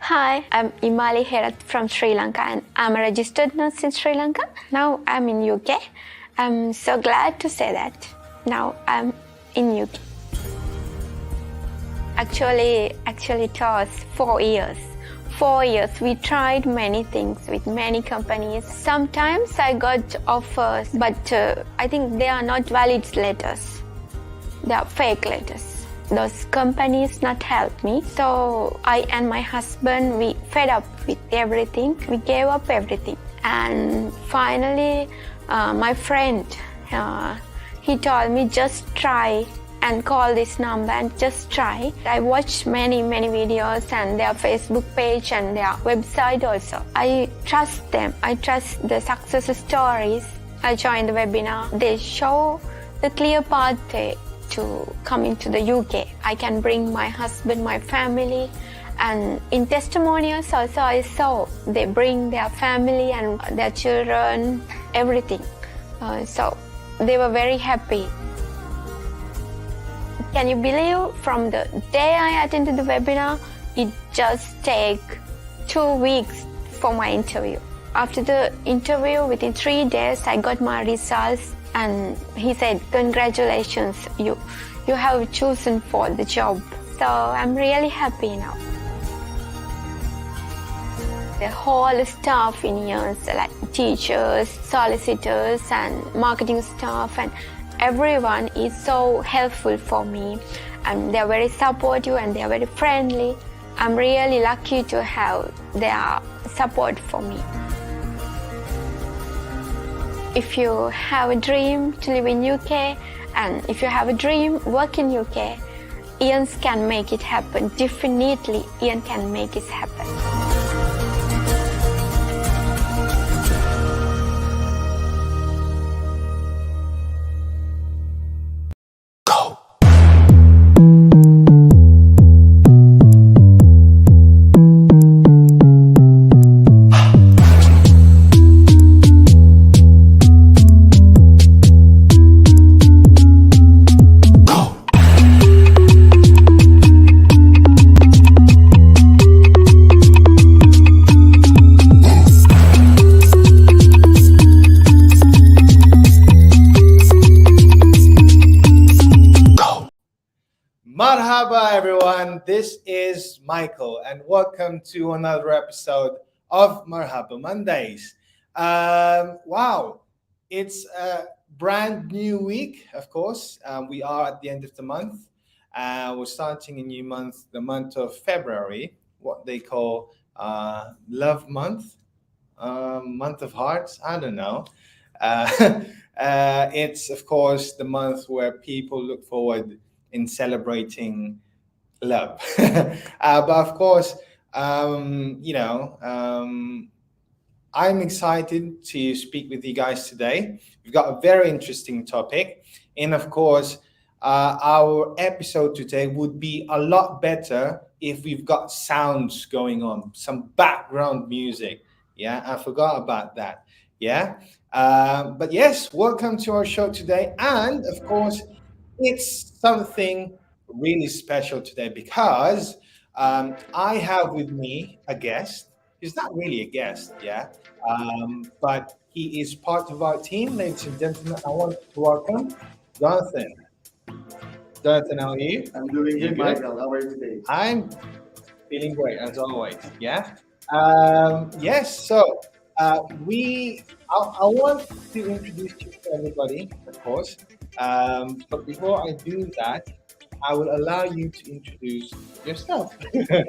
Hi, I'm Imali Herath from Sri Lanka and I'm a registered nurse in Sri Lanka. Now I'm in UK. I'm so glad to say that. Now I'm in UK. Actually it was 4 years. 4 years we tried many things with many companies. Sometimes I got offers, but I think they are not valid letters. They are fake letters. Those companies not help me. So I and my husband, we fed up with everything. We gave up everything. And finally, my friend, he told me just try and call this number and just try. I watched many videos and their Facebook page and their website also. I trust them. I trust the success stories. I joined the webinar. They show the clear pathway to come into the UK. I can bring my husband, my family, and in testimonials also I saw they bring their family and their children, everything. So they were very happy. Can you believe from the day I attended the webinar, it just take 2 weeks for my interview. After the interview, within 3 days, I got my results. And he said, congratulations, you have chosen for the job. So I'm really happy now. The whole staff in IANS, like teachers, solicitors and marketing staff and everyone is so helpful for me. And they're very supportive and they're very friendly. I'm really lucky to have their support for me. If you have a dream to live in UK and if you have a dream work in UK, IANS can make it happen. Definitely, IANS can make it happen. Marhaba everyone, this is Michael and welcome to another episode of Marhaba Mondays. Wow, it's a brand new week, of course. We are at the end of the month. We're starting a new month, the month of February, what they call Love Month, Month of Hearts, I don't know. It's, of course, the month where people look forward in celebrating love. But of course, I'm excited to speak with you guys today. We've got a very interesting topic. And of course, our episode today would be a lot better if we've got sounds going on, some background music. Yeah, I forgot about that. Yeah. But yes, welcome to our show today. And of course, it's something really special today because I have with me a guest. He's not really a guest, yeah, but he is part of our team. Ladies and gentlemen, I want to welcome Jonathan. Jonathan, how are you? I'm doing You good, good? Michael. How are you today? I'm feeling great as always. Yeah. Yes. So I want to introduce you to everybody, of course. But before I do that, I will allow you to introduce yourself. Okay.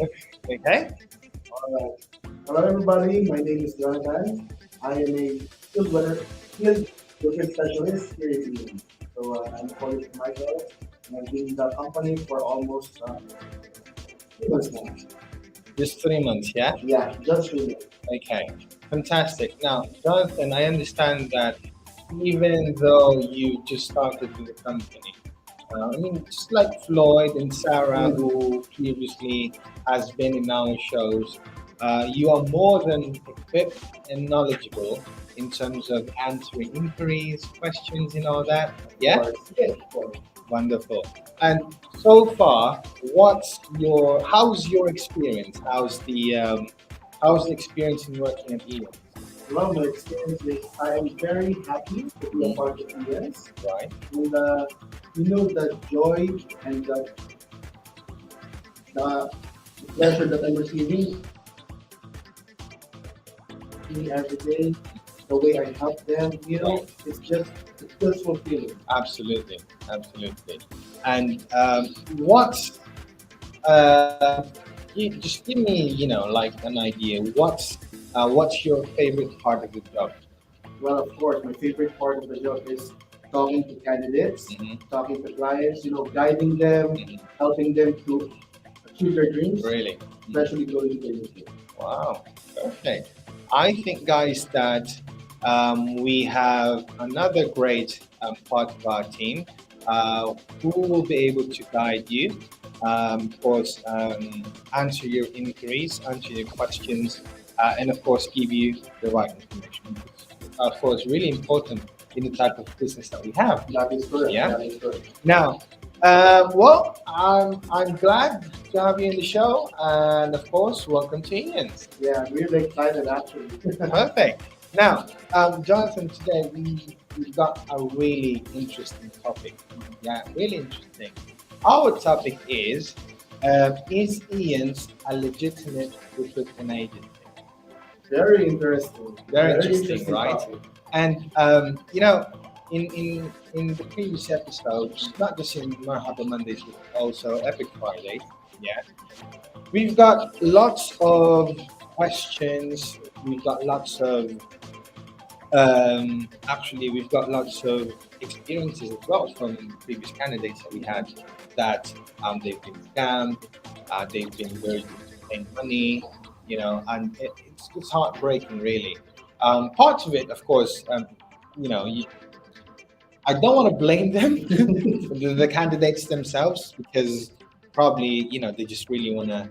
All right. Hello, everybody. My name is Jonathan. I am a field worker specialist here in England. So I'm calling from Michael, and I've been in the company for almost 3 months now. Just 3 months, yeah? Yeah, just 3 months. Okay. Fantastic. Now, Jonathan, I understand that even though you just started with the company, just like Floyd and Sarah, who previously has been in our shows, you are more than equipped and knowledgeable in terms of answering inquiries, questions, and all that. Yeah? Of course. Yeah, of course. Wonderful. And so far, how's your experience? How's the experience in working at Ian? Well, my experience is I am very happy to be a Mhm. part of IANS. Right. And the joy and the pleasure that I'm receiving every day, the way I help them, Right. it's just fulfilling. Absolutely. Absolutely. And uh, just give me, like an idea. What's your favorite part of the job? Well, of course, my favorite part of the job is talking to candidates, Hmm. talking to clients, guiding them, Hmm. helping them to achieve their dreams, Really? especially going to the UK. Wow, perfect. I think, guys, that we have another great part of our team who will be able to guide you, of course, answer your inquiries, answer your questions, and of course, give you the right information. It's, of course, really important in the type of business that we have. That is correct. Yeah. That is correct. Now, well, I'm glad to have you in the show, and of course, welcome to Ian's. Yeah, I'm really excited actually. Perfect. Now, Jonathan, today we've got a really interesting topic. Yeah, really interesting. Our topic is Ian's a legitimate recruitment agency? Very interesting. Very interesting, right? Topic. And in the previous episodes, not just in Marhaba Mondays, but also Epic Fridays, yeah, we've got lots of questions. We've got lots of actually, we've got lots of experiences as well from previous candidates that we had that they've been scammed, they've been lured into paying money, and it's heartbreaking, really. Part of it, of course, you, I don't want to blame them, the candidates themselves, because probably they just really wanna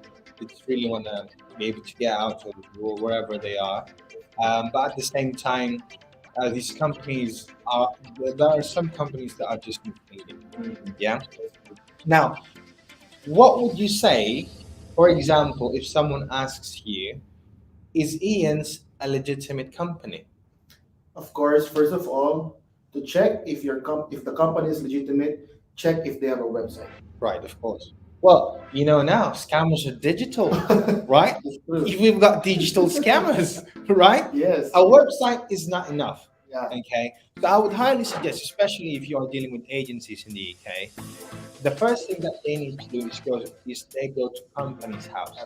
be able to get out of wherever they are. But at the same time, these companies are there are some companies that are just misleading. Yeah. Now, what would you say, for example, if someone asks you, "Is Ian's a legitimate company?" Of course, first of all, to check if if the company is legitimate, check if they have a website. Right, of course. Well, now scammers are digital, right? It's true. If we've got digital scammers, right? Yes. A website is not enough. Yeah. Okay. So I would highly suggest, especially if you are dealing with agencies in the UK, the first thing that they need to do is they go to company's house,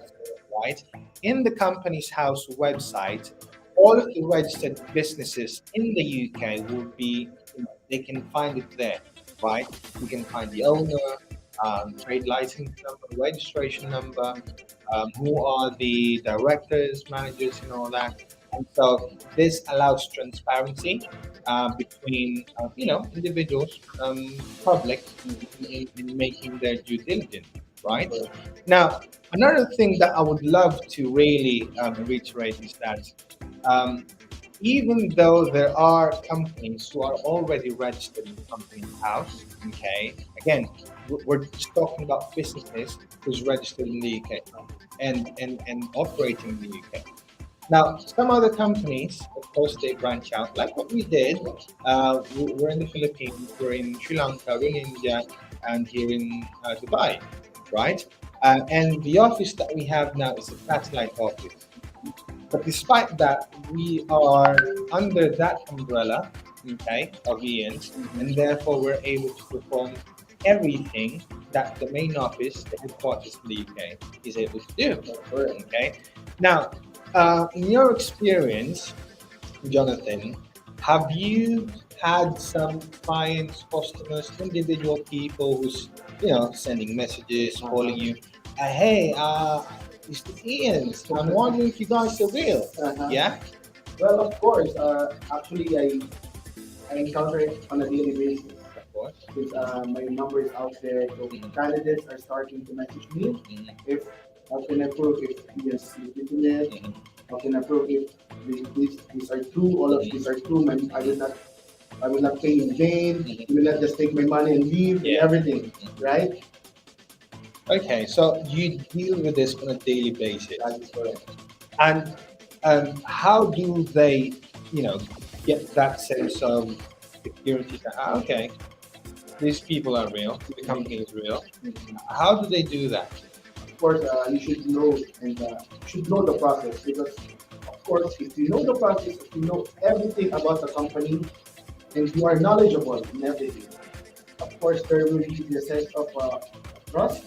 right? In the company's house website, all of the registered businesses in the UK will be, they can find it there, right? You can find the owner, trade license number, registration number, who are the directors, managers, and all that. And so this allows transparency between, individuals, public, in making their due diligence, right? Now, another thing that I would love to really reiterate is that um, even though there are companies who are already registered in the company's house, okay, again, we're just talking about businesses who's registered in the UK and operating in the UK. Now, some other companies, of course, they branch out, like what we did. We're in the Philippines, we're in Sri Lanka, we're in India, and here in Dubai, right? And the office that we have now is a satellite office. But despite that, we are under that umbrella, okay, of Ian's, and therefore we're able to perform everything that the main office, the headquarters in the UK, is able to do. Okay. Now, in your experience, Jonathan, have you had some clients, customers, individual people who's sending messages, calling you, hey, it's the Ian's. I'm wondering if you guys are real. Uh-huh. Yeah. Well, of course. Actually, I encounter it on a daily basis. Of course. Since my number is out there, so candidates are starting to message me. Mhm. If how can I prove if he is legitimate? Mhm. How can I prove if these are true? All of these are true. I did not I will not pay in vain. Mhm. You will not just take my money and leave and Yeah. everything, right? Okay, so you deal with this on a daily basis, That is correct. and how do they, you know, get that sense of security that okay, these people are real, the company is real. How do they do that? Of course, you should know and should know the process because, of course, if you know the process, if you know everything about the company and you are knowledgeable in everything, of course, there will be the sense of trust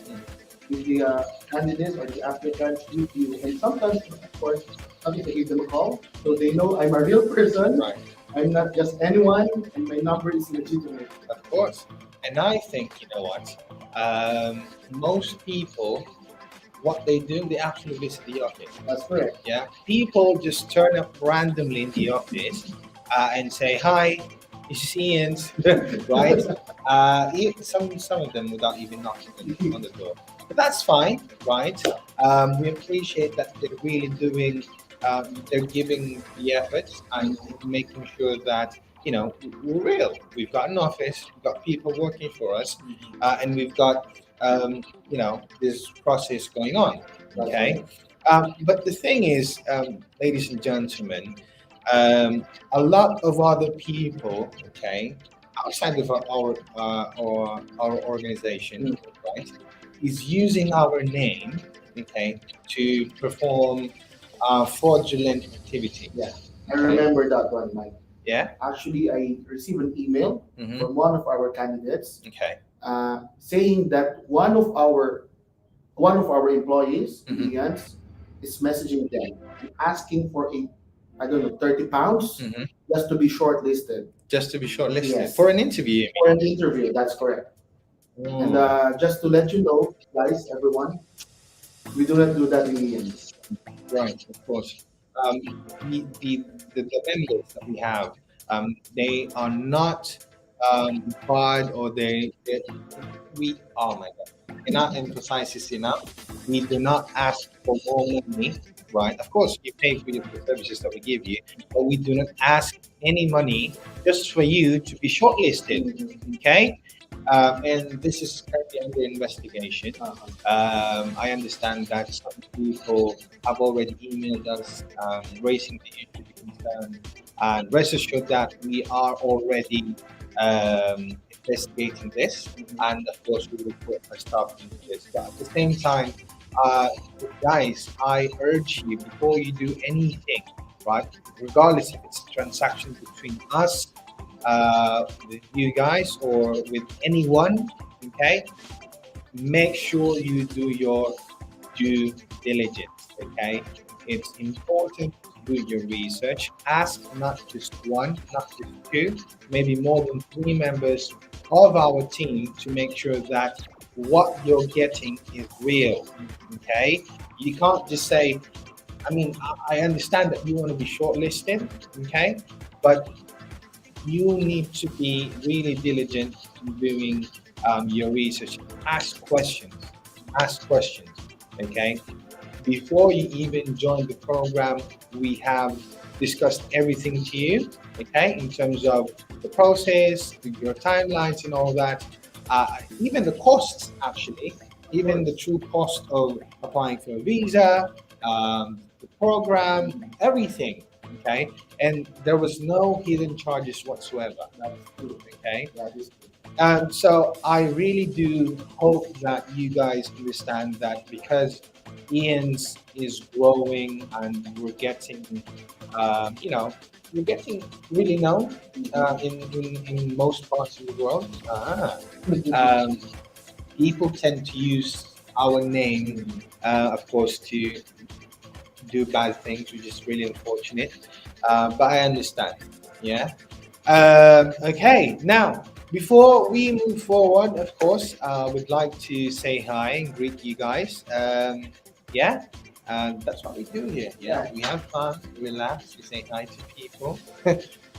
with the candidates or the applicants with you. And sometimes, of course, sometimes I give them a call so they know I'm a real person. Right. I'm not just anyone, and my number is legitimate. Of course. And I think, you know what? Most people, what they do, they actually visit the office. That's correct. Yeah. People just turn up randomly in the office and say, hi, this is Ian's, right? Some of them without even knocking on the door. But that's fine, right? We appreciate that they're really doing, they're giving the efforts and making sure that, you know, we're real. We've got an office, we've got people working for us, and we've got, you know, this process going on, okay? But the thing is, ladies and gentlemen, a lot of other people, okay, outside of our organization, right, is using our name, okay, to perform fraudulent activity. Yeah, I Okay. remember that one, Mike. Yeah. Actually, I received an email Hmm. from one of our candidates Okay. saying that one of our employees, Mhm. IANS, is messaging them and asking for a, I don't know, 30 pounds Hmm. just to be shortlisted Just to be shortlisted Yes. for an interview. for an interview. That's correct. And just to let you know, guys, everyone, we do not do that in IANS. Right, of course. Um, the members that we have, they are not barred or they we oh my god, I cannot emphasize this enough. We do not ask for more money, right? Of course, you pay for the services that we give you, but we do not ask any money just for you to be shortlisted. Okay, and this is currently under investigation. I understand that some people have already emailed us raising the issue, the concern, and rest assured that we are already investigating this, and of course we will put a stop into this. But at the same time, uh, guys, I urge you before you do anything, right, regardless if it's a transaction between us, with you guys, or with anyone, okay, make sure you do your due diligence. Okay, it's important to do your research. Ask not just one, not just two, maybe more than three members of our team to make sure that what you're getting is real. Okay, you can't just say, I mean, I understand that you want to be shortlisted, okay, but you need to be really diligent in doing your research. Ask questions. Ask questions. Okay. Before you even join the program, we have discussed everything to you. Okay, in terms of the process, your timelines, and all that. Even the costs, actually, even the true cost of applying for a visa, the program, everything. Okay, and there was no hidden charges whatsoever. That's true. Okay, That is true. so I really do hope that you guys understand that because Ian's is growing and we're getting, you know, we're getting really known in most parts of the world. Um, People tend to use our name, of course, to do bad things, which is really unfortunate. But I understand. Yeah. Okay. Now, before we move forward, of course, we'd like to say hi and greet you guys. Yeah. That's what we do here. Yeah. We have fun, relax, we say hi to people.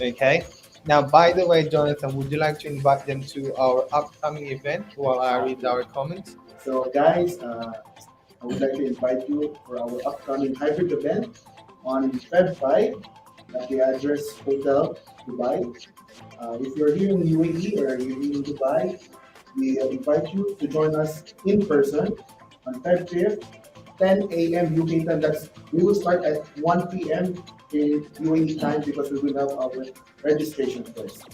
Okay. Now, by the way, Jonathan, would you like to invite them to our upcoming event while I read our comments? So, guys, I would like to invite you for our upcoming hybrid event on Feb 5 at the address Hotel Dubai. If you're here in the UAE or you're here in Dubai, we invite you to join us in person on Feb 5th, 10 a.m. UK time. We will start at 1 p.m. in UAE time because we will have our registration first.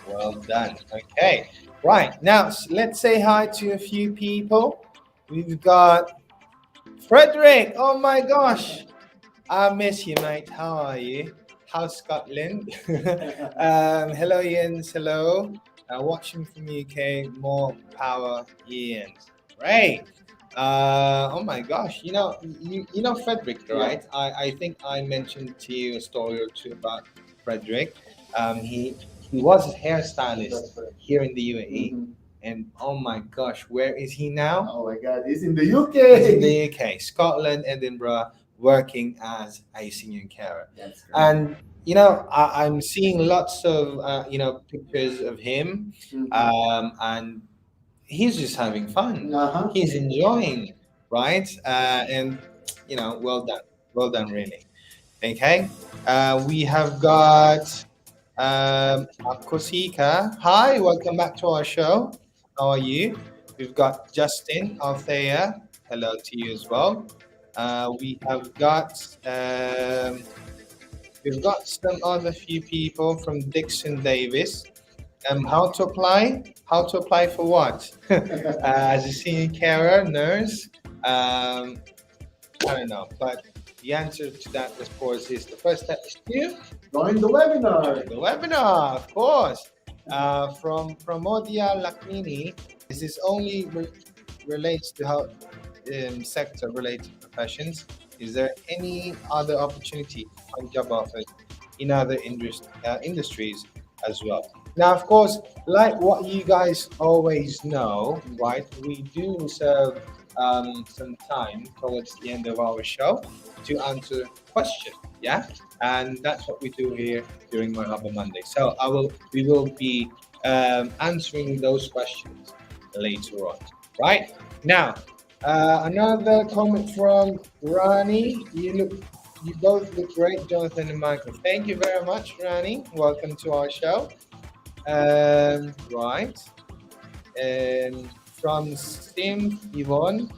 Well done. Okay. Right. Now, let's say hi to a few people. We've got Frederick. Oh my gosh. I miss you, mate. How are you? How's Scotland? Hello, Ian's. Hello. Watching from UK. More power, Ian's. Great. Oh my gosh. You know Frederick, right? I think I mentioned to you a story or two about Frederick. He was a hairstylist That's right. here in the UAE. Mhm. And oh my gosh, where is he now? Oh my God, he's in the He's in UK. the UK, Scotland, Edinburgh, working as a senior carer. That's great. And I'm seeing lots of pictures of him, Mhm. and he's just having fun. Uh-huh. He's enjoying, right? And well done, really. Okay, we have got Kosika. Hi, welcome back to our show. How are you? We've got Justin Althea. Hello to you as well. We have got we've got some other few people from Dixon Davis. How to apply? How to apply for what? As a senior carer, nurse. I don't know, but the answer to that, of course, is the first step is to Join the webinar. the webinar, of course. From Odia Lakmini, this is only relates to how sector related professions. Is there any other opportunity on job offers in other industries as well? Now, of course, like what you guys always know, right? We do reserve some time towards the end of our show to answer questions. Yeah, and that's what we do here during Marhaba Monday. So we will be answering those questions later on. Right now, another comment from Rani. You both look great, Jonathan and Michael. Thank you very much, Rani. Welcome to our show. Right. From Sim Yvonne,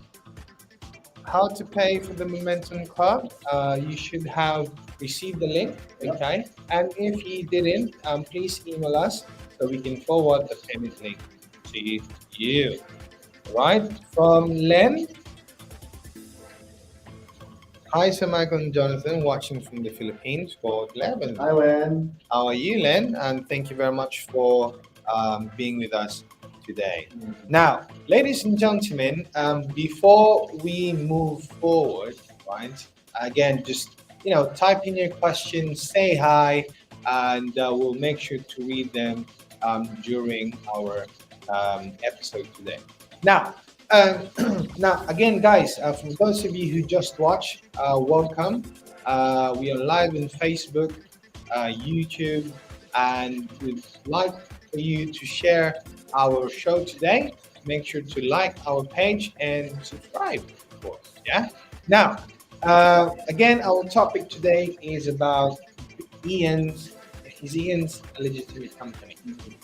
how to pay for the Momentum Club. You should have received the link, okay? And if you didn't, please email us so we can forward the payment link to you. Right? From Len. Hi, Sir Michael and Jonathan, watching from the Philippines for Lebanon. Hi, Wen. How are you, Len? And thank you very much for being with us today. Now, ladies and gentlemen, before we move forward, right? Again, just type in your questions, say hi, and we'll make sure to read them during our episode today. Now, now again, guys, for those of you who just watched, welcome. We are live on Facebook, YouTube, and we'd like for you to share our show today. Make sure to like our page and subscribe, of course. Yeah. Now, again, our topic today is about Ian's. Is Ian's a legitimate company,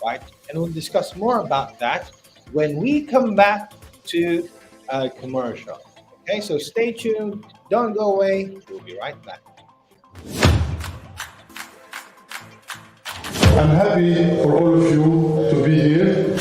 right? And we'll discuss more about that when we come back to a commercial. Okay, so stay tuned. Don't go away. We'll be right back. I'm happy for all of you to be here.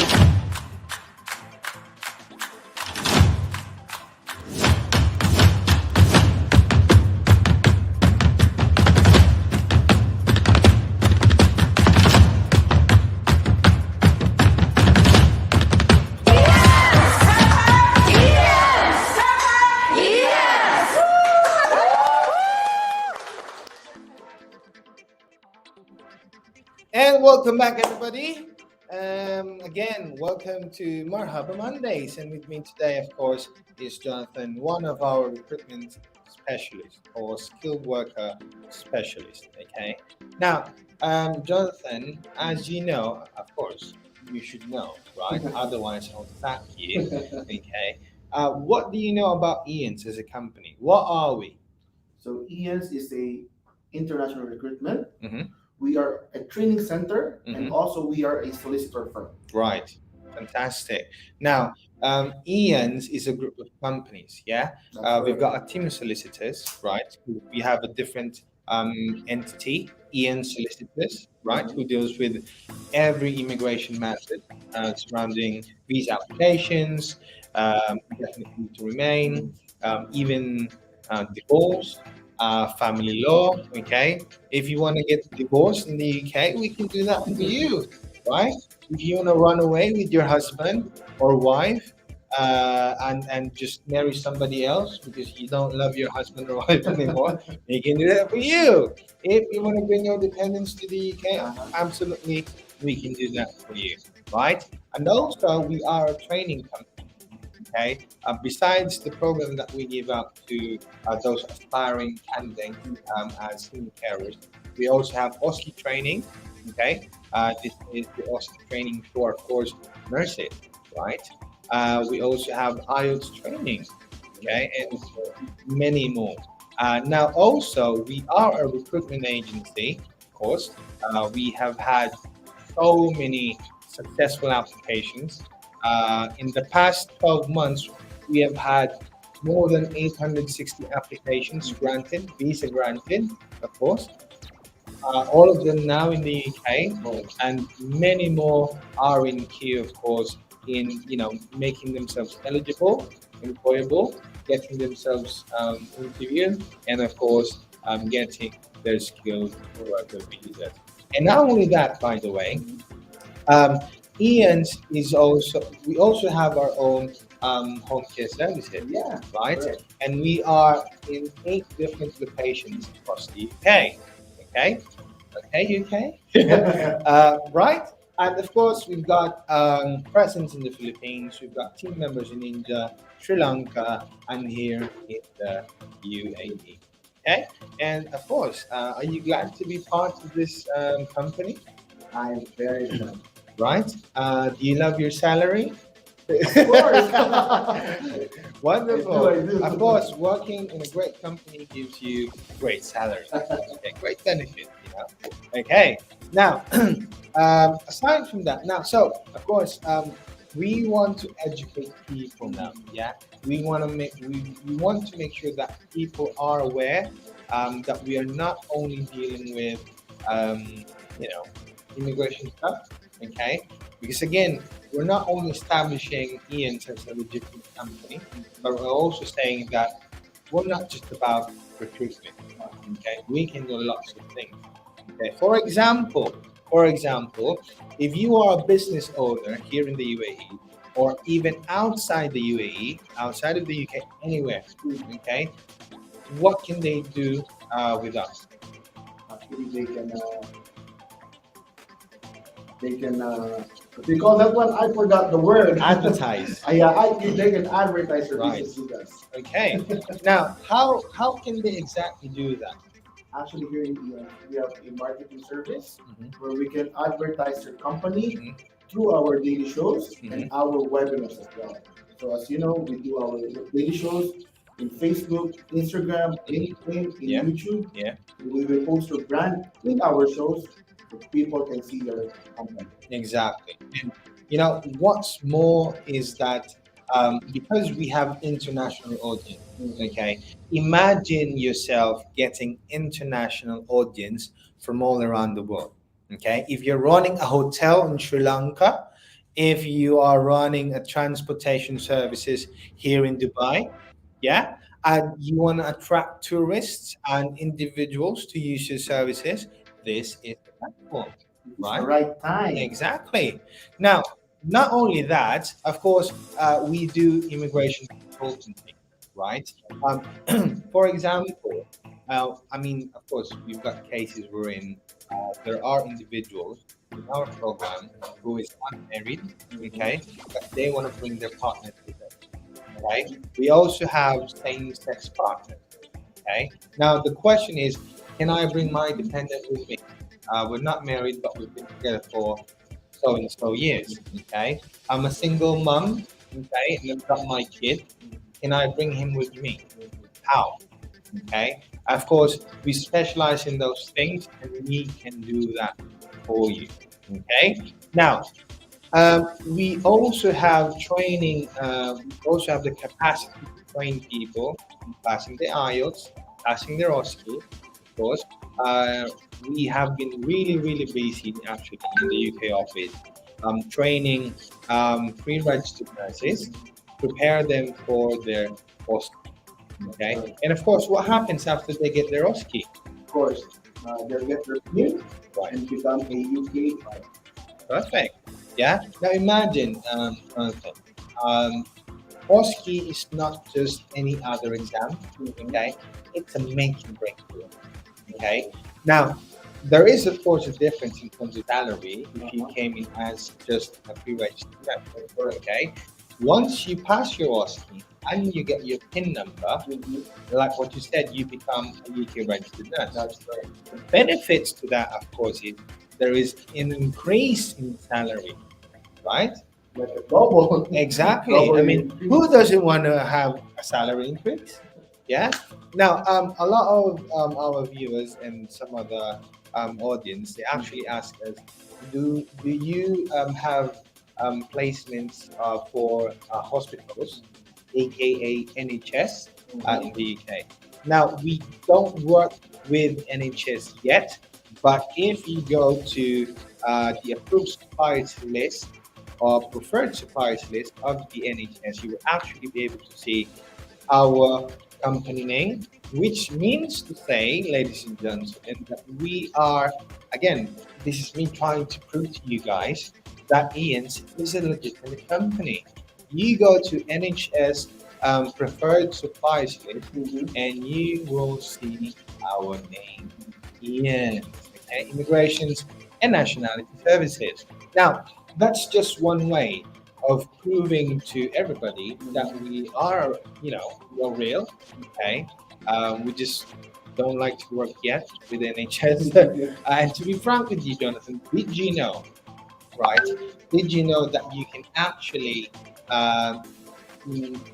And welcome back, everybody. Again, welcome to Marhaba Mondays. And with me today, of course, is Jonathan, one of our recruitment specialists or skilled worker specialists. Okay. Now, Jonathan, as you know, of course, you should know, right? Otherwise, I'll thank you. Okay. What do you know about IANS as a company? What are we? So IANS is a international recruitment. Mhm. We are a training center, and Mhm. also we are a solicitor firm. Right. Fantastic. Now, IANS is a group of companies. Yeah. That's We've got a correct. team of solicitors, right? We have a different entity, IANS Solicitors, right, who deals with every immigration matter surrounding visa applications, definitely to remain, even divorce, family law. Okay. If you want to get divorced in the UK, we can do that for you, right? If you want to run away with your husband or wife and just marry somebody else because you don't love your husband or wife anymore, they can do that for you. If you want to bring your dependents to the UK, absolutely, we can do that for you, right? And also, we are a training company. Okay. Besides the program that we give out to those aspiring candidates as senior carers, we also have OSCE training. Okay. This is the OSCE training for, of course, nurses, right? We also have IELTS training. Okay, and many more. Now, also, we are a recruitment agency, of course. We have had so many successful applications. In the past 12 months, we have had more than 860 applications granted, visa granted, of course. All of them now in the UK, and many more are in queue, of course, in making themselves eligible, employable, getting themselves interviewed, and of course getting their skilled worker visas. And not only that, by the way, um, Ian's is also we also have our own home care services, Yeah, right? correct. And we are in 8 different locations across the UK. Okay, okay, UK, right? And of course, we've got presence in the Philippines. We've got team members in India, Sri Lanka, and here in the UAE. Okay, and of course, are you glad to be part of this company? I'm very glad. Right? Do you love your salary? Of course. Wonderful. I do. Of course, working in a great company gives you great salary, okay, great benefit. Okay. Now, aside from that, of course, we want to educate people now. Yeah, we want to make sure that people are aware that we are not only dealing with you know immigration stuff. Okay, because again, we're not only establishing Ian's as a legitimate company, but we're also saying that we're not just about recruitment. Okay, we can do lots of things. Okay, for example, if you are a business owner here in the UAE or even outside the UAE, outside of the UK, anywhere, okay, what can they do with us? Actually, they can what do you call that one? I forgot the word. Advertise. They can advertise their Right. business with us. Okay. Now, how can they exactly do that? Actually, here in the we have a marketing service Mhm. where we can advertise your company Mhm. through our daily shows and Mhm. our webinars as well. So as you know, we do our daily shows in Facebook, Instagram, LinkedIn, in Yeah. YouTube. Yeah. We will post your brand in our shows so people can see your company. Exactly. And what's more is that because we have international audience, okay, imagine yourself getting international audience from all around the world. Okay, if you're running a hotel in Sri Lanka, if you are running a transportation services here in Dubai, yeah, and you want to attract tourists and individuals to use your services, this is the platform, It's the right? right time. Exactly. Now, not only that, of course, we do immigration consultancy, right? For example, of course, we've got cases wherein there are individuals in our program who is unmarried, okay, but they want to bring their partners with them, right? We also have same-sex partners, okay? Now, the question is, can I bring my dependent with me? We're not married, but we've been together for so and so years. Okay, I'm a single mom. Okay, and I've got my kid. Can I bring him with me? How? Okay, of course, we specialize in those things, and we can do that for you. Okay, now we also have training. We also have the capacity to train people passing the IELTS, passing their OSCE. Of course, uh, we have been really, really busy actually in the UK office, training pre-registered nurses, prepare them for their OSCE. Okay, and of course, what happens after they get their OSCE? Of course, they'll get their PIN Right. and become a UK driver. Perfect. Yeah. Now imagine, Jonathan, OSCE is not just any other exam. Okay, it's a make and break deal. Okay. Now, there is of course a difference in terms of salary if you came in as just a pre-registered member. Okay. Once you pass your OSCE and you get your PIN number, like what you said, you become a UK registered nurse. That's right. The benefits to that, of course, is there is an increase in salary, right? Like a double. Exactly. Double I mean, increase. who doesn't want to have a salary increase? Yeah. Now, a lot of our viewers and some other audience, they actually ask us, do you have placements for hospitals, aka NHS, in the UK? Now, we don't work with NHS yet, but if you go to the approved suppliers list or preferred suppliers list of the NHS, you will actually be able to see our company name, which means to say, ladies and gentlemen, that we are, again, this is me trying to prove to you guys that IANS is a legitimate company. You go to NHS preferred suppliers list and you will see our name, IANS, okay? Immigrations and Nationality Services. Now, that's just one way of proving to everybody that we are, we're real. Okay, we just don't like to work yet with NHS. And to be frank with you, Jonathan, did you know, right? Did you know that you can actually,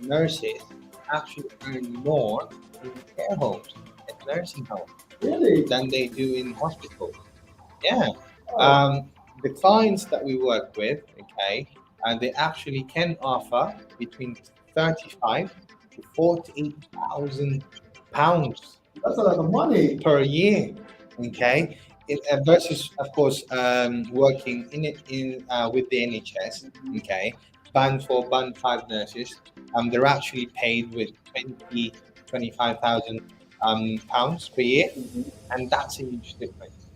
nurses actually earn more in care homes and nursing homes Really? than they do in hospitals? Yeah. Oh, The clients that we work with, okay, and they actually can offer between 35 to 48,000 pounds that's a lot of money. per year, okay. Versus, of course, working in it in with the NHS, okay. Band 4, band 5 nurses, they're actually paid with 25,000 pounds per year, and that's a huge difference.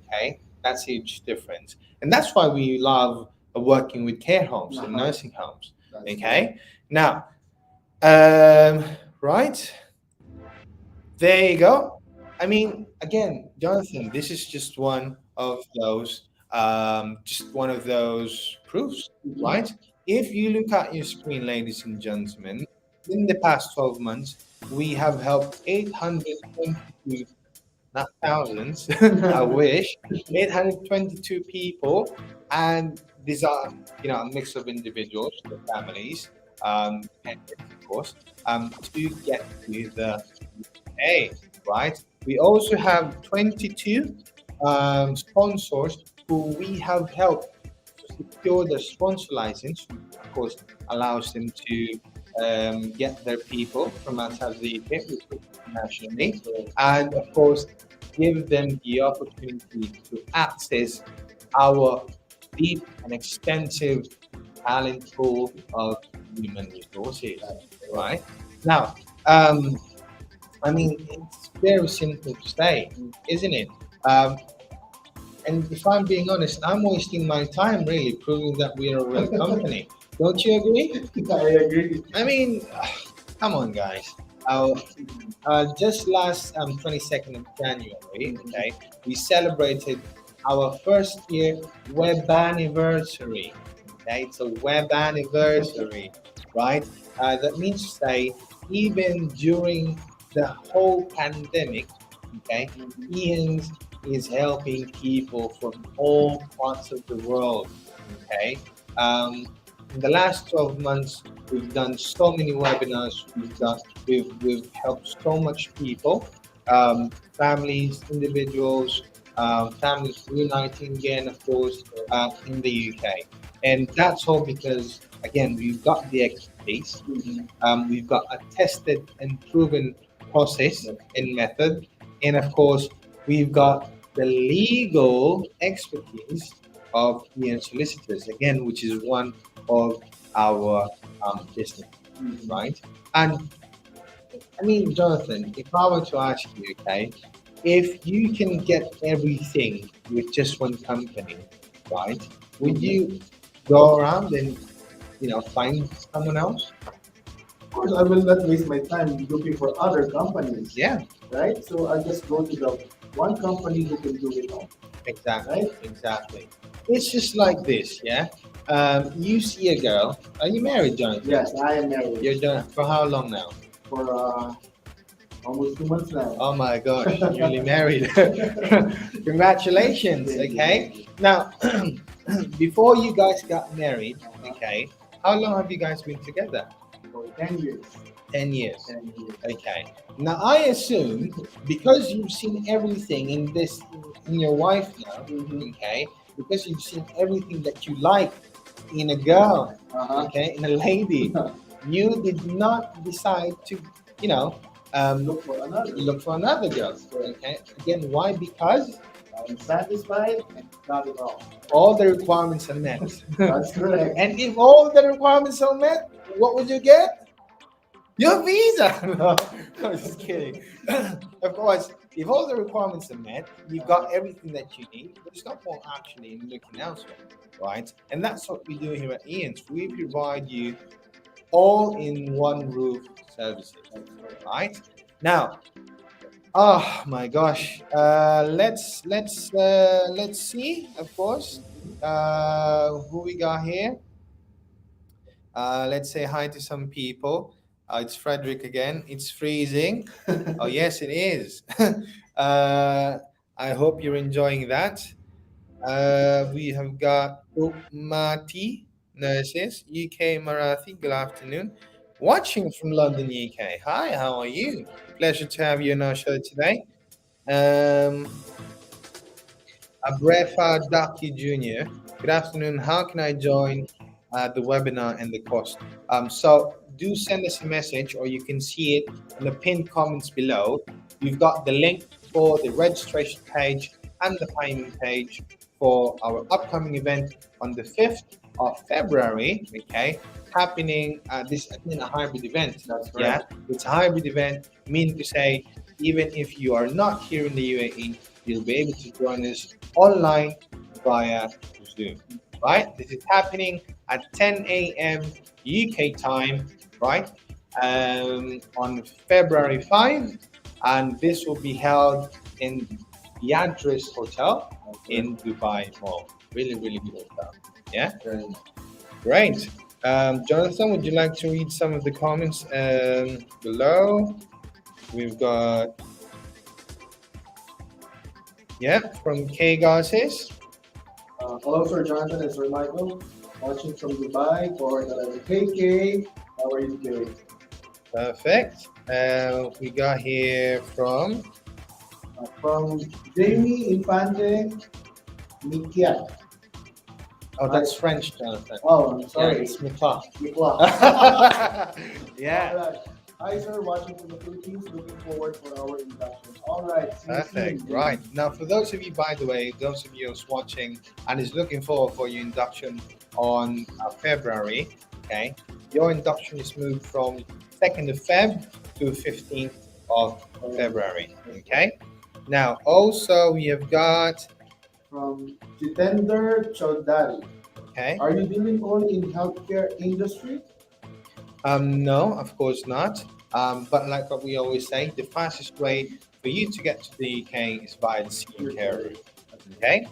Okay, that's a huge difference, and that's why we love working with care homes and nursing homes. That's Okay, now, right there you go. I mean, again, Jonathan, this is just one of those proofs, right? If you look at your screen, ladies and gentlemen, in the past 12 months, we have helped 822, not thousands, I wish, 822 people. And these are, a mix of individuals, their families, parents, of course, to get to the A, right? We also have 22 sponsors who we have helped to secure their sponsor license, which of course allows them to get their people from outside of the UK, recruit internationally, and of course give them the opportunity to access our deep and extensive talent pool of human resources, right? Now, I mean, it's very simple to say, isn't it? And if I'm being honest, I'm wasting my time really proving that we are a real company. Don't you agree? I agree. I mean, come on, guys. Just last 22nd of January, okay, we celebrated our first year web anniversary. Okay, it's a web anniversary, right? That means to say, even during the whole pandemic, okay, Ian's is helping people from all parts of the world, okay. in the last 12 months, we've done so many webinars. We've helped so much people, families, individuals, families reuniting again, of course, in the UK. And that's all because, again, we've got the expertise, we've got a tested and proven process and method, and of course, we've got the legal expertise of the solicitors, again, which is one of our business, right? And I mean, Jonathan, if I were to ask you, okay, if you can get everything with just one company, right? Would you go around and find someone else? Of course, I will not waste my time looking for other companies. Yeah, Right? So I just go to the one company who can do it all. exactly, Right? exactly. It's just like this, yeah. You see a girl. Are you married, Jonathan? Yes, I am married You're done for how long now? for almost 2 months now. Oh my gosh, newly married. Congratulations. Okay. Now, before you guys got married, okay, how long have you guys been together? For 10 years. 10 years. 10 years. Okay. Now, I assume because you've seen everything in your wife now, okay, because you've seen everything that you like in a girl, okay, in a lady, you did not decide to, Look for another. look for another girl. Okay. Again, why? Because I'm satisfied and not at all. all the requirements are met. That's correct. And if all the requirements are met, what would you get? Your visa. No, I'm just kidding. Of course, if all the requirements are met, you've got everything that you need. There's no point actually in looking elsewhere, right? And that's what we do here at IANS. We provide you all in one roof services, right? Now, oh my gosh, let's see, of course, who we got here. Let's say hi to some people. It's Frederick again. It's freezing. Oh yes, it is. I hope you're enjoying that. We have got Mati Nurses, UK Marathi. Good afternoon. Watching from London, UK. Hi, how are you? Pleasure to have you on our show today. Abrefa Daki Jr. Good afternoon. How can I join the webinar and the course? So do send us a message, or you can see it in the pinned comments below. We've got the link for the registration page and the payment page for our upcoming event on the 5th of February, okay, happening this again a hybrid event. That's Yeah, correct. it's a hybrid event, meaning to say even if you are not here in the UAE, you'll be able to join us online via Zoom, right? This is happening at 10 a.m. UK time, right, on February 5, and this will be held in the Address Hotel in Dubai Mall. Really, really good hotel. Yeah, great. Jonathan, would you like to read some of the comments below? We've got, yeah, from K Garces. Hello, Sir Jonathan and Sir Michael. Watching from Dubai for the KK. How are you today? Perfect. We got here from From Jamie Infante Mikia. oh, that's French, Jonathan. Oh, I'm Yeah, sorry. it's Mikla. Mikla. Yeah, Alright. Hi, sir. Watching from the Philippines. Looking forward for our induction. All right. See you perfect. soon. Right. Now, for those of you, by the way, those of you who's watching and is looking forward for your induction on February, okay, your induction is moved from 2nd of Feb to 15th of February, okay? Now, also, we have got, From Jitender Chaudhary. okay, Are you dealing only in healthcare industry? no, of course not. But like what we always say, the fastest way for you to get to the UK is via the senior care route. Okay.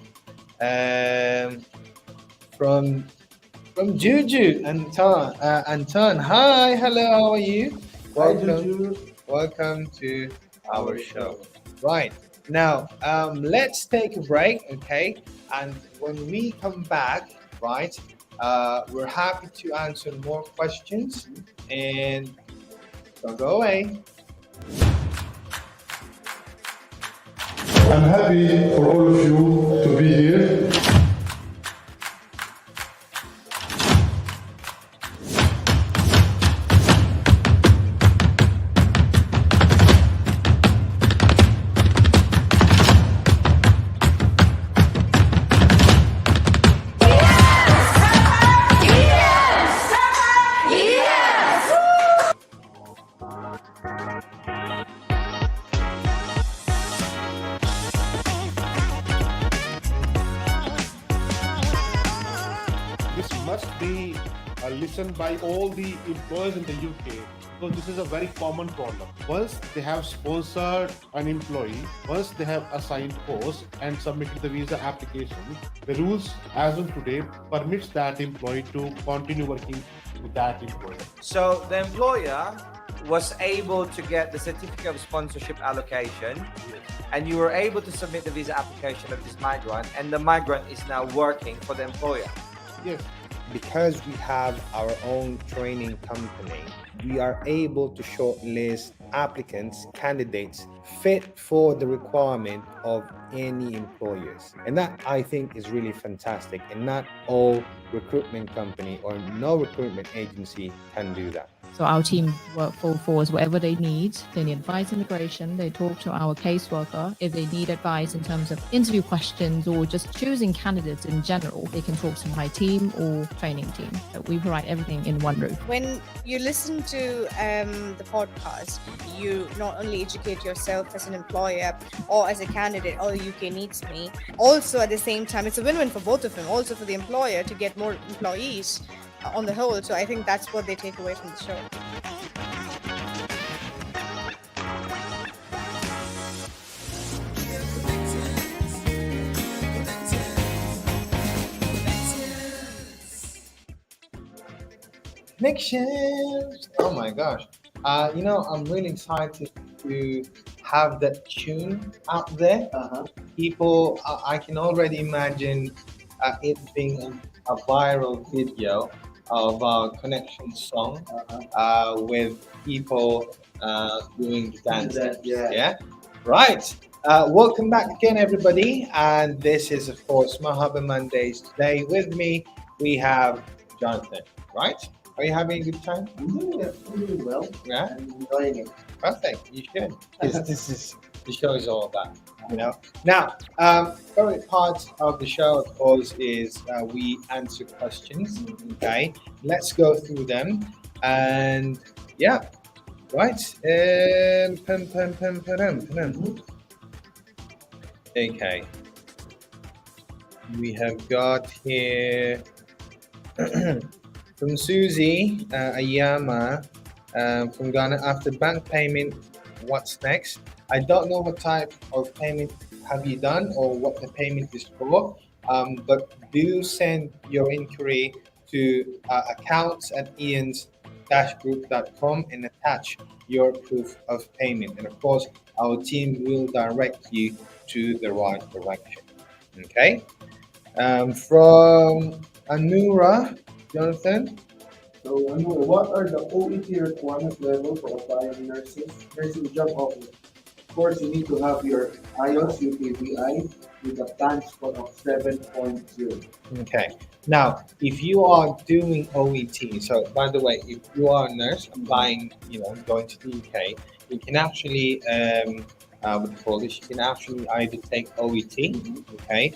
From Juju Anton. Hi, hello, how are you? Hi, Welcome, Juju. welcome to our show. Right. Now, let's take a break, okay? And when we come back, right, We're happy to answer more questions, and don't go away. I'm happy for all of you to be here. This must be listened by all the employers in the UK, because this is a very common problem. Once they have sponsored an employee, once they have assigned post and submitted the visa application, the rules as of today permits that employee to continue working with that employer. So the employer was able to get the certificate of sponsorship allocation, and you were able to submit the visa application of this migrant, and the migrant is now working for the employer. Yes. Because we have our own training company, we are able to shortlist applicants, candidates fit for the requirement of any employers. And that, I think, is really fantastic. And not all recruitment company or no recruitment agency can do that. So our team work full force, whatever they need. They need advice immigration. They talk to our caseworker. If they need advice in terms of interview questions or just choosing candidates in general, they can talk to my team or training team. So we provide everything in one roof. When you listen to the podcast, you not only educate yourself as an employer or as a candidate, oh, the UK needs me. Also, at the same time, it's a win-win for both of them. Also for the employer to get more employees on the whole. So I think that's what they take away from the show. Connections. Oh my gosh. I'm really excited to have that tune out there. People, I can already imagine it being a viral video of our connection song with people doing the dance. Yeah. Right. Welcome back again, everybody. And this is, of course, Marhaba Mondays. Today with me, we have Jonathan. Right? Are you having a good time? Doing well. Yeah. I'm enjoying it. Perfect. You should. Because this is the show is all about. Now, favorite part of the show, of course, is we answer questions. Okay, let's go through them, and yeah, right. Okay, we have got here from Susie Ayama from Ghana. After bank payment, what's next? I don't know what type of payment have you done or what the payment is for, but do send your inquiry to accounts@ians-group.com and attach your proof of payment. And of course, our team will direct you to the right direction. Okay. From Anura, Jonathan. So, what are the OET requirement level for applying nursing job offers? Of course, you need to have your IANS UAE with a band score of 7.0. Okay. Now, if you are doing OET, so by the way, if you are a nurse applying, going to the UK, you can actually, what do you call this? You can actually either take OET, okay?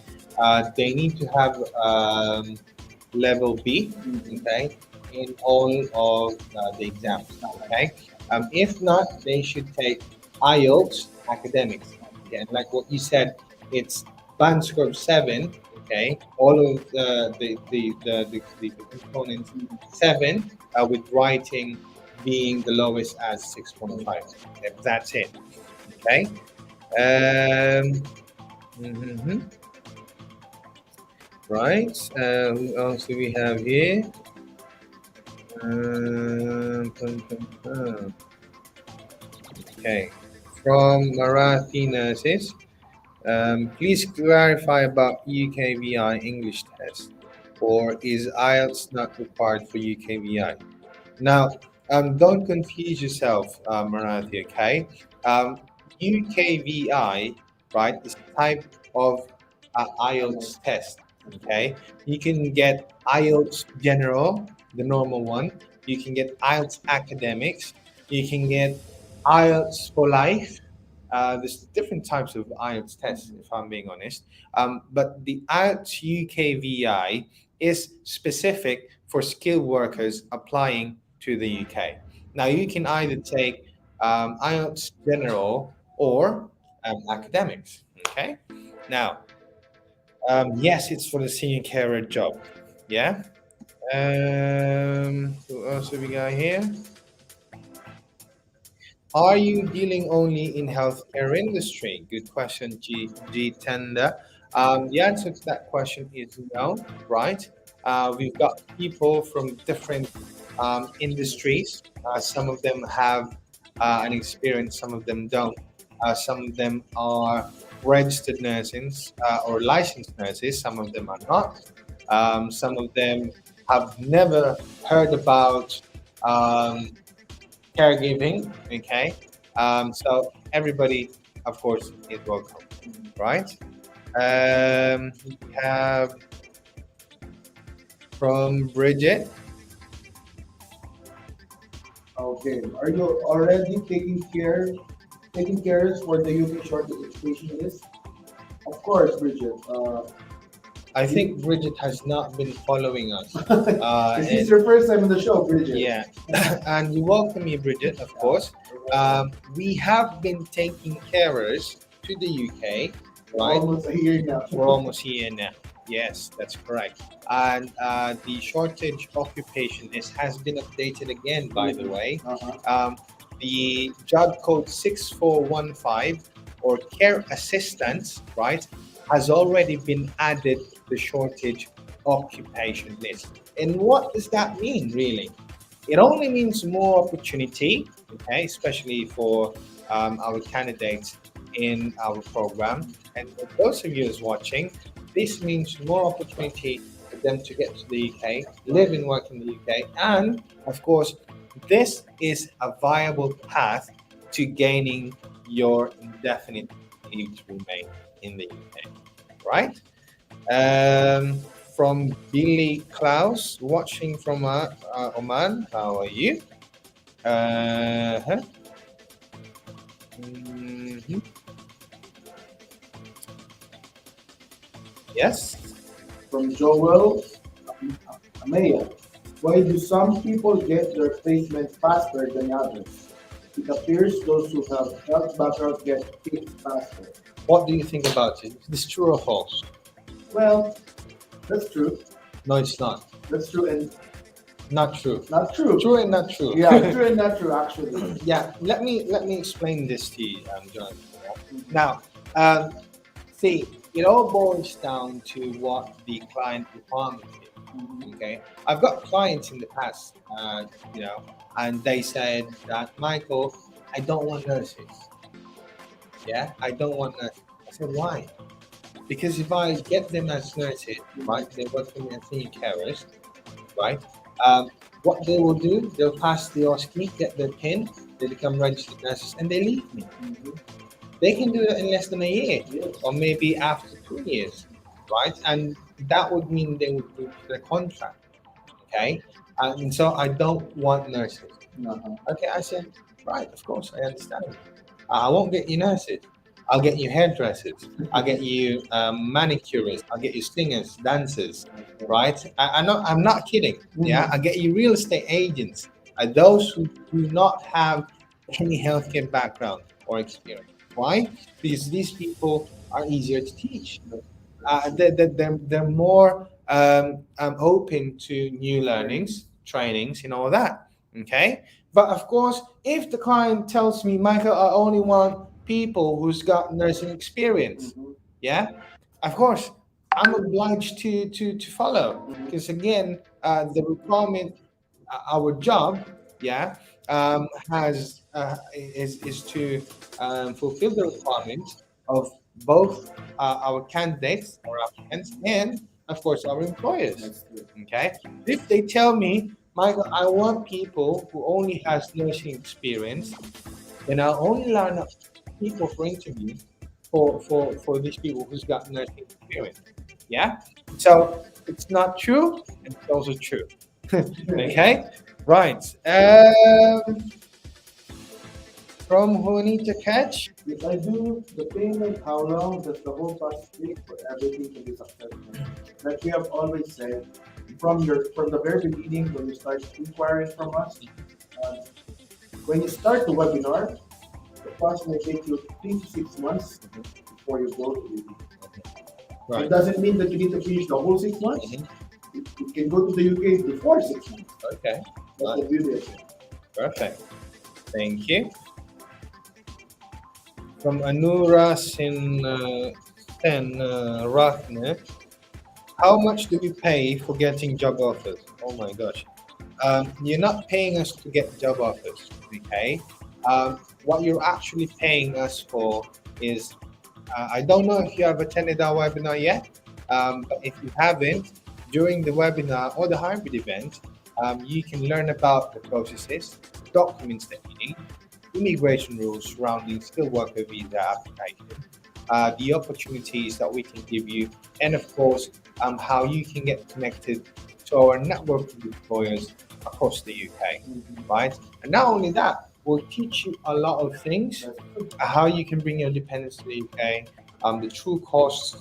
They need to have level B, okay, in all of the exams, okay? If not, they should take IELTS academics. Okay? And like what you said, it's band score of 7, okay? All of the components 7, with writing being the lowest as 6.5. Okay? That's it, okay? Right, who else do we have here? Okay, from Marathi Nurses, please clarify about UKVI English test. or is IELTS not required for UKVI? Now, don't confuse yourself, Marathi, okay? UKVI, right, is a type of IELTS test, okay? You can get IELTS General, the normal one. You can get IELTS Academics. You can get IELTS for Life. There's different types of IELTS tests, if I'm being honest. But the IELTS UKVI is specific for skilled workers applying to the UK. Now, you can either take IELTS General or Academics. Okay. Now, yes, it's for the senior carer job. Yeah. Who else have we got here? Are you dealing only in healthcare industry? Good question, G Tender. The answer to that question is no, right? We've got people from different industries. Some of them have an experience, some of them don't. Some of them are registered nurses or licensed nurses, some of them are not. Some of them have never heard about caregiving. Okay, so everybody, of course, is welcome, right? We have from Bridget. Okay. Are you already taking cares for the UK shortage education list? Of course, Bridget. I think Bridget has not been following us. This is your first time on the show, Bridget. Yeah, and you welcome me, Bridget, of course. We have been taking carers to the UK, right? Almost a year now. We're almost here now. Yes, that's correct. And the shortage occupation list has been updated again, by the way. The job code 6415 or care assistance, right, has already been added to the shortage occupation list. And what does that mean, really? It only means more opportunity, okay, especially for our candidates in our program. And for those of you who's watching, this means more opportunity for them to get to the UK, live and work in the UK, and of course, this is a viable path to gaining your indefinite leave to remain in the UK, right? From Billy Klaus, watching from Oman. How are you? Uh-huh. Mhm. Yes. From Joel Amaya. Why do some people get their placement faster than others? It appears those who have health background get picked faster. What do you think about it? Is this true or false? Well, that's true. No, it's not. That's true and Not true. not true. True and not true. Yeah, true and not true actually. Yeah. Let me explain this to you, John. Now, see, it all boils down to what the client requirement is. Okay, I've got clients in the past, and they said that, Michael, I don't want nurses. Yeah, I don't want nurses. I said, why? Because if I get them as nurses, right, they work for me as senior carers, right? What they will do, they'll pass the OSCE, get their PIN, they become registered nurses, and they leave me. They can do that in less than a year, or maybe after 2 years, right? And that would mean they would lose their contract, okay? And so I don't want nurses. Okay, I said, right, of course, I understand. I won't get you nurses. I'll get you hairdressers. I'll get you manicurists. I'll get you singers, dancers, right? I'm not kidding. Yeah, I'll get you real estate agents. Those who do not have any healthcare background or experience. Why? Because these people are easier to teach. They're more open to new learnings, trainings, and all that. Okay, but of course, if the client tells me, Michael, I only want people who's got nursing experience, yeah, of course, I'm obliged to follow, because again, the requirement, our job, yeah, has is to fulfill the requirements of both our candidates or applicants and of course, our employers. That's good. Okay, if they tell me, Michael, I want people who only has nursing experience, then I'll only line up people for interview for these people who's got nursing experience. Yeah, so it's not true, and it's also true. Okay, right. From who need to catch? If I do the payment, how long does the whole process take for everything to be successful? Like we have always said, from the very beginning when you start inquiring from us, uh, when you start the webinar, the process may take you 3 to 6 months before you go to the UK. Right. It doesn't mean that you need to finish the whole 6 months. Mhm. You can go to the UK before 6 months. Okay, That's the beauty of it. perfect. Thank you. From Anura Sen Rathne, how much do we pay for getting job offers? Oh my gosh. You're not paying us to get job offers, okay? What you're actually paying us for is, I don't know if you have attended our webinar yet, but if you haven't, during the webinar or the hybrid event, you can learn about the processes, documents that you need, immigration rules surrounding skilled worker visa application, the opportunities that we can give you, and of course, how you can get connected to our network of employers across the UK, right? And not only that, we'll teach you a lot of things, how you can bring your dependents to the UK, the true costs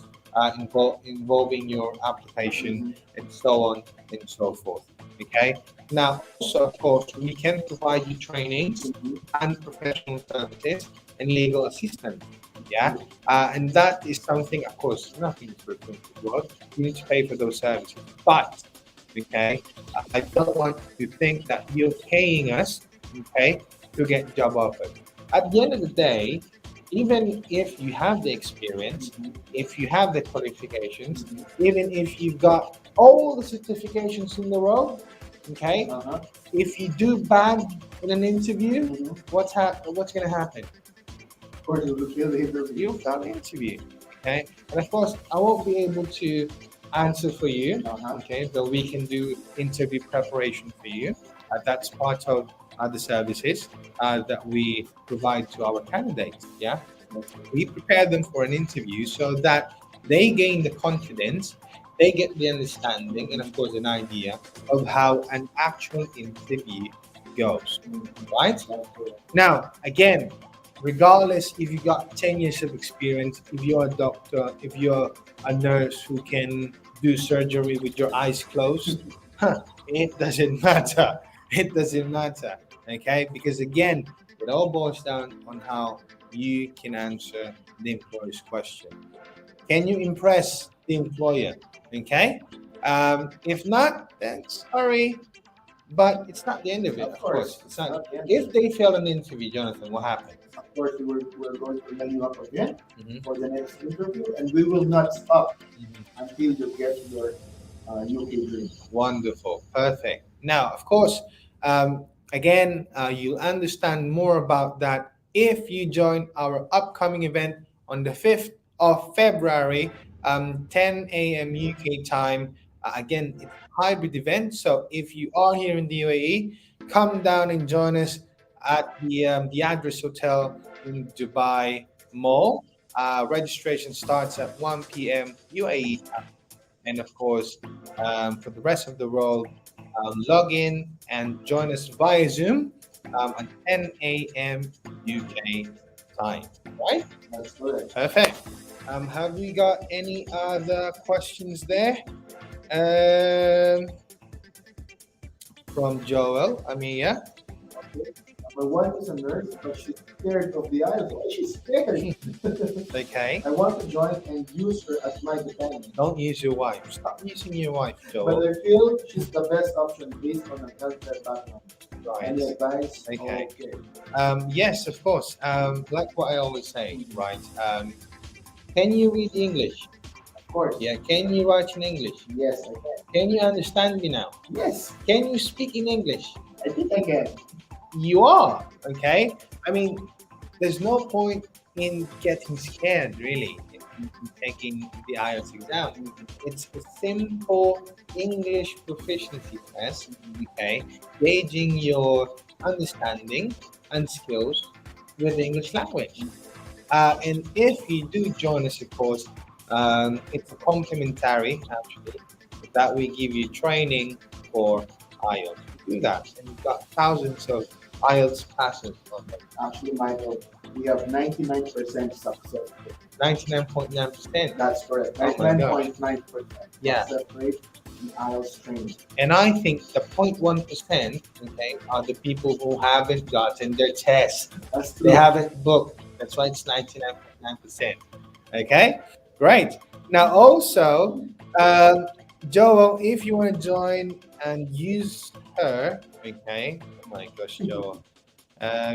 involving your application, and so on and so forth. Okay. Now, also, of course, we can provide you trainings and professional services and legal assistance. Yeah. And that is something, of course, nothing is free in the world. You need to pay for those services. But, okay, I don't want to think that you're paying us, okay, to get job offers. At the end of the day, even if you have the experience, if you have the qualifications, even if you've got all the certifications in the world, okay, if you do bad in an interview, what's going to happen? Of course, you will fail the interview. You'll fail the interview, okay? And of course, I won't be able to answer for you, okay, but we can do interview preparation for you. That's part of the services that we provide to our candidates. Yeah, we prepare them for an interview so that they gain the confidence, they get the understanding, and of course an idea of how an actual interview goes. Right now, again, regardless if you got 10 years of experience, if you're a doctor, if you're a nurse who can do surgery with your eyes closed, it doesn't matter. It doesn't matter. Okay, because again, it all boils down on how you can answer the employer's question. Can you impress the employer? Okay, if not, then sorry, but it's not the end of it. Of course, it's not. If they fail an interview, Jonathan, what happens? Of course, we're going to line you up again for the next interview, and we will not stop until you get your UK dream. Wonderful, perfect. Now, of course, again, you'll understand more about that if you join our upcoming event on the 5th of February, 10 a.m. UK time. Again, it's a hybrid event. So if you are here in the UAE, come down and join us at the Address Hotel in Dubai Mall. Registration starts at 1 p.m. UAE time. And of course, for the rest of the world, log in and join us via Zoom at 10 a.m. UK time. Right? That's correct. Perfect. Have we got any other questions there? From Joel, Amia. Okay. My wife is a nurse, but she's scared of the IELTS. Why is she scared? Okay. I want to join and use her as my dependent. Don't use your wife. Stop using your wife, Joel. But I feel she's the best option based on her healthcare background. Right. Any advice? Okay. Yes, of course. Like what I always say, right? Can you read English? Of course. Yeah. Can you write in English? Yes, I can. Can you understand me now? Yes, Can you speak in English? I think I can. You are, okay? I mean, there's no point in getting scared, really. taking the IELTS exam. It's a simple English proficiency test, okay, gauging your understanding and skills with the English language. And if you do join us, of course, it's a complimentary actually that we give you training for IELTS. We do that, and we've got thousands of IELTS passes on them. Actually, Michael, we have 99% success rate. 99.9%. That's correct. Oh my gosh. 99.9% Yeah. success rate in IELTS training. And I think the 0.1%, okay, are the people who haven't gotten their test. That's They true. haven't booked. That's why it's 99.9%. Okay, great. Now, also, Joel, if you want to join and use her, okay. Oh my gosh, Joel.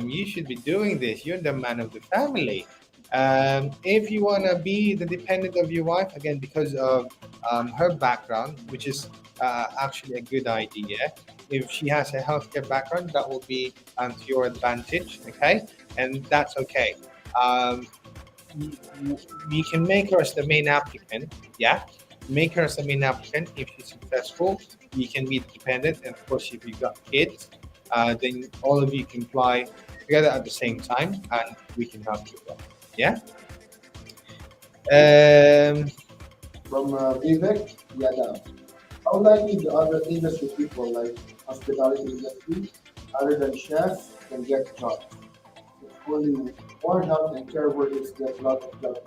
You should be doing this. You're the man of the family. If you want to be the dependent of your wife, again, because of her background, which is actually a good idea. If she has a healthcare background, that will be to your advantage, okay? And that's okay. Um, we can make her as the main applicant, yeah? Make her as the main applicant. If she's successful, you can be dependent. And of course, if you've got kids, then all of you can apply together at the same time and we can help you with that. Yeah? From Vivek Yadav. How likely the other industry people like hospitality industry, other than chefs, can get jobs? If only more health and care workers get a lot of jobs.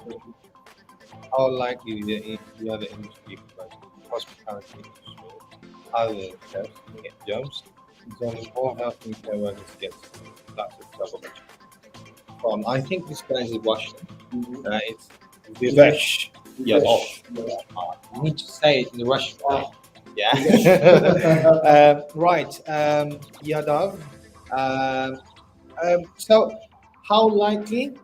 How likely the other industry, like hospitality industry, other chefs get jobs? It's only all health and care workers get lots of job opportunities. I think this guy is Russian. It's Vivesh. Yeah, you need to say it in the Russian way. Yeah. Right. Yadav. So, how likely?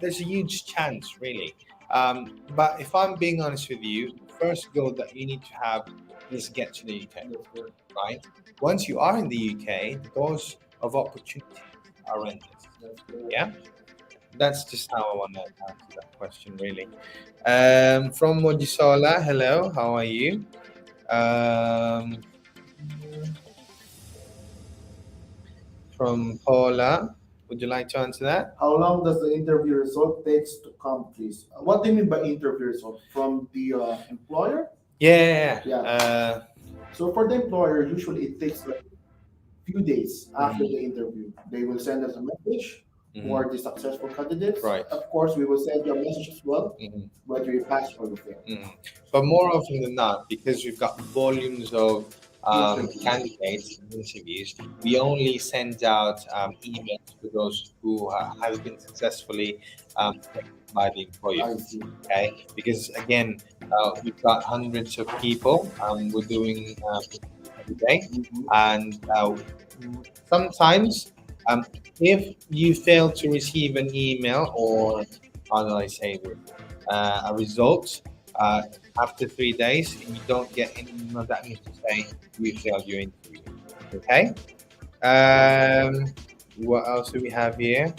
There's a huge chance, really. But if I'm being honest with you, the first goal that you need to have is get to the UK, right? Once you are in the UK, the doors of opportunity are endless. Yeah, that's just how I want to answer that question, really. From Mojisola, hello, how are you? From Paula, would you like to answer that? How long does the interview result takes to come, please? What do you mean by interview result? From the employer? Yeah. So for the employer, usually it takes like a few days after the interview. They will send us a message for the successful candidates. Right. Of course, we will send you a message as well, whether you pass or you fail. But more often than not, because we've got volumes of candidates and interviews, we only send out emails to those who have been successfully picked by the employer. I see. Okay, because again, we've got hundreds of people. We're doing every day, and sometimes if you fail to receive an email or how do I say it, a result after 3 days and you don't get any email, that means to say we failed your interview. Okay. What else do we have here?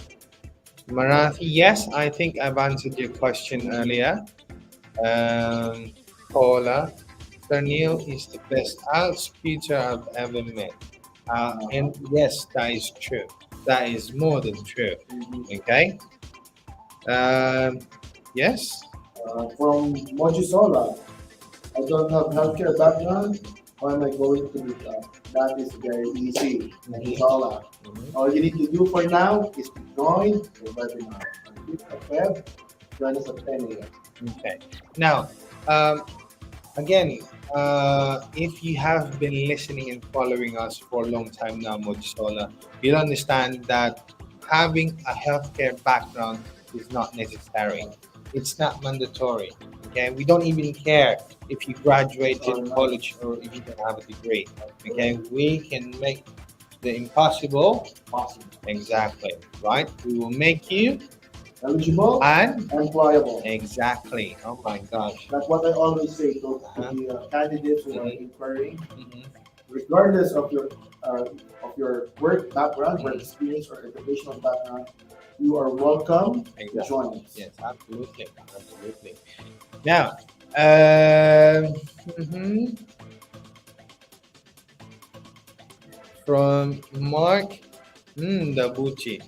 Marathi, yes, I think I've answered your question earlier. Paula, Sir Neil is the best speaker I've ever met. And yes, that is true. That is more than true. Okay. Yes. From Mojisola, I don't have healthcare background. How am I going to do that? That is very easy. Mojisola. All you need to do for now is to join the webinar. On 5th of Feb, join us at 10 a.m. Okay. Now, again, if you have been listening and following us for a long time now, Mojisola, you'll understand that having a healthcare background is not necessary. It's not mandatory. Okay, we don't even care if you graduated college or if you don't have a degree. Okay, we can make the impossible possible. Exactly. Right. We will make you eligible and employable. Exactly. Oh my gosh. That's what I always say to the candidates who are inquiring. Regardless of your work background, work experience, or educational background, you are welcome to Exactly. join us. Yes, absolutely. Absolutely. Now, mhm, from Mark Dabuchi.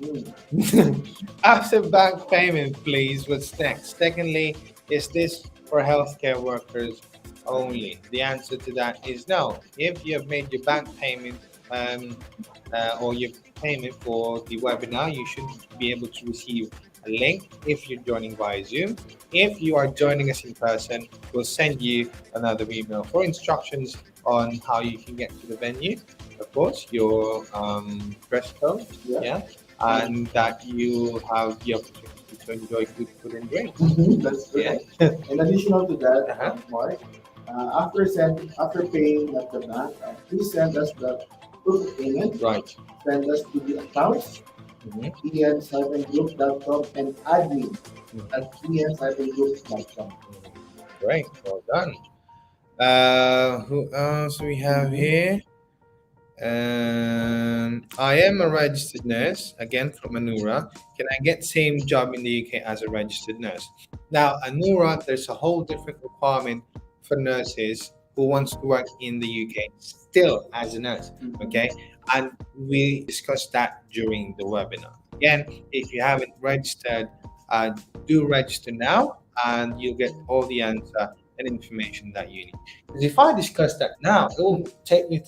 After bank payment, please, what's next? Secondly, is this for healthcare workers only? The answer to that is no. If you have made your bank payment or your payment for the webinar, you should be able to receive a link if you're joining via Zoom. If you are joining us in person, we'll send you another email for instructions on how you can get to the venue. Of course, your dress code, yeah, and that you have the opportunity to enjoy good food and drink. That's Yeah. correct. In additional to that, Uh-huh. Mark, after paying at the bank, please send us the proof of payment. Right. Send us to the accounts, Mhm. ians-group.com, and admin at ians-group.com. Great. Well done. Who else we have here? I am a registered nurse, again from Anura. Can I get same job in the UK as a registered nurse? Now, Anura, there's a whole different requirement for nurses who wants to work in the UK still as a nurse, okay? And we discussed that during the webinar. Again, if you haven't registered, do register now and you'll get all the answer and information that you need. Because if I discuss that now, it will take me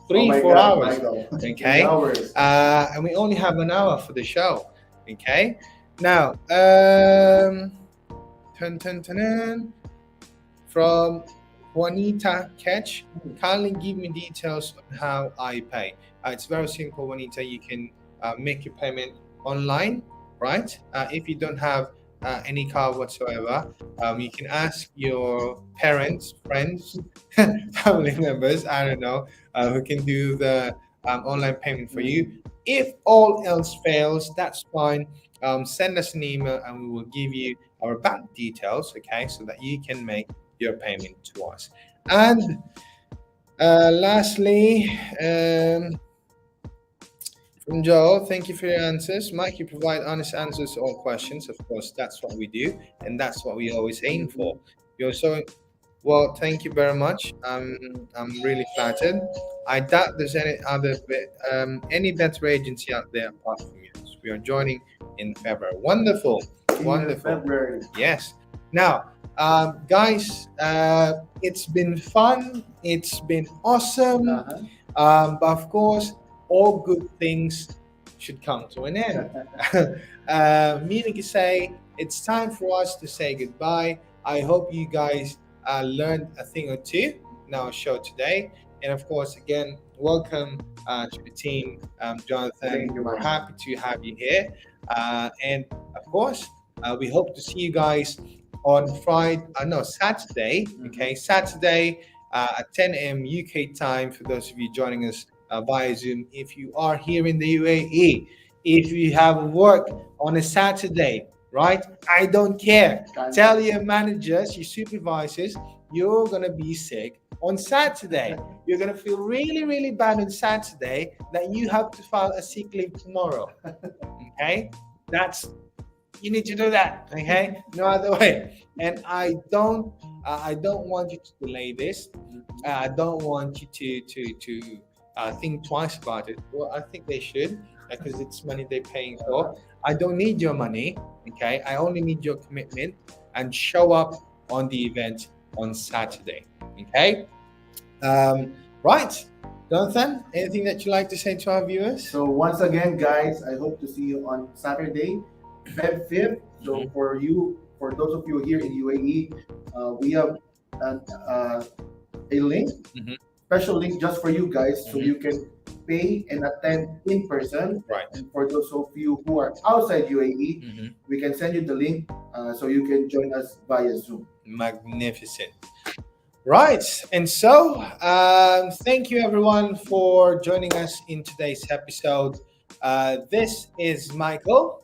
three, Oh my 4 God, hours. Michael. Okay. 3 hours. And we only have an hour for the show. Okay. Now, from Juanita Ketch, kindly give me details on how I pay. It's very simple, Juanita. You can make your payment online, right? If you don't have any card whatsoever, you can ask your parents, friends, family members, I don't know, who can do the online payment for you. If all else fails, that's fine. Send us an email and we will give you our bank details, okay, so that you can make your payment to us. And lastly, from Joel, thank you for your answers. Mike, you provide honest answers to all questions. Of course, that's what we do, and that's what we always aim for. You're so well. Thank you very much. I'm really flattered. I doubt there's any better agency out there apart from yours. We are joining in February. Wonderful, wonderful. February. Yes. Now, guys, it's been fun. It's been awesome. But of course, all good things should come to an end. Meaning to say, it's time for us to say goodbye. I hope you guys learned a thing or two in our show today. And of course, again, welcome to the team, Jonathan. We're happy to have you here. And of course, we hope to see you guys on Saturday. Okay, Saturday at 10 a.m. UK time for those of you joining us via Zoom. If you are here in the UAE, if you have work on a Saturday, right? I don't care. Tell your managers, your supervisors, you're going to be sick on Saturday. You're going to feel really, really bad on Saturday that you have to file a sick leave tomorrow. Okay? You need to do that. Okay? No other way. And I don't want you to delay this. I don't want you to think twice about it. Well, I think they should, because it's money they're paying for. I don't need your money, okay? I only need your commitment, and show up on the event on Saturday, okay? Right, Jonathan, anything that you'd like to say to our viewers? So once again, guys, I hope to see you on Saturday, Feb 5th. So for those of you here in UAE, we have a link, special link just for you guys, so you can pay and attend in person. Right. And for those of you who are outside UAE, we can send you the link so you can join us via Zoom. Magnificent. Right. And so, thank you everyone for joining us in today's episode. This is Michael.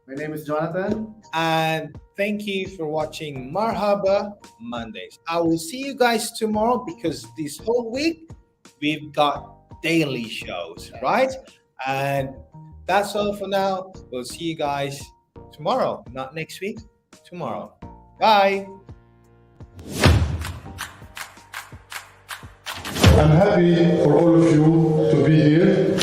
My name is Jonathan. And thank you for watching Marhaba Mondays. I will see you guys tomorrow, because this whole week we've got daily shows, right? And That's all for now. We'll see you guys tomorrow, not next week, tomorrow. Bye. I'm happy for all of you to be here.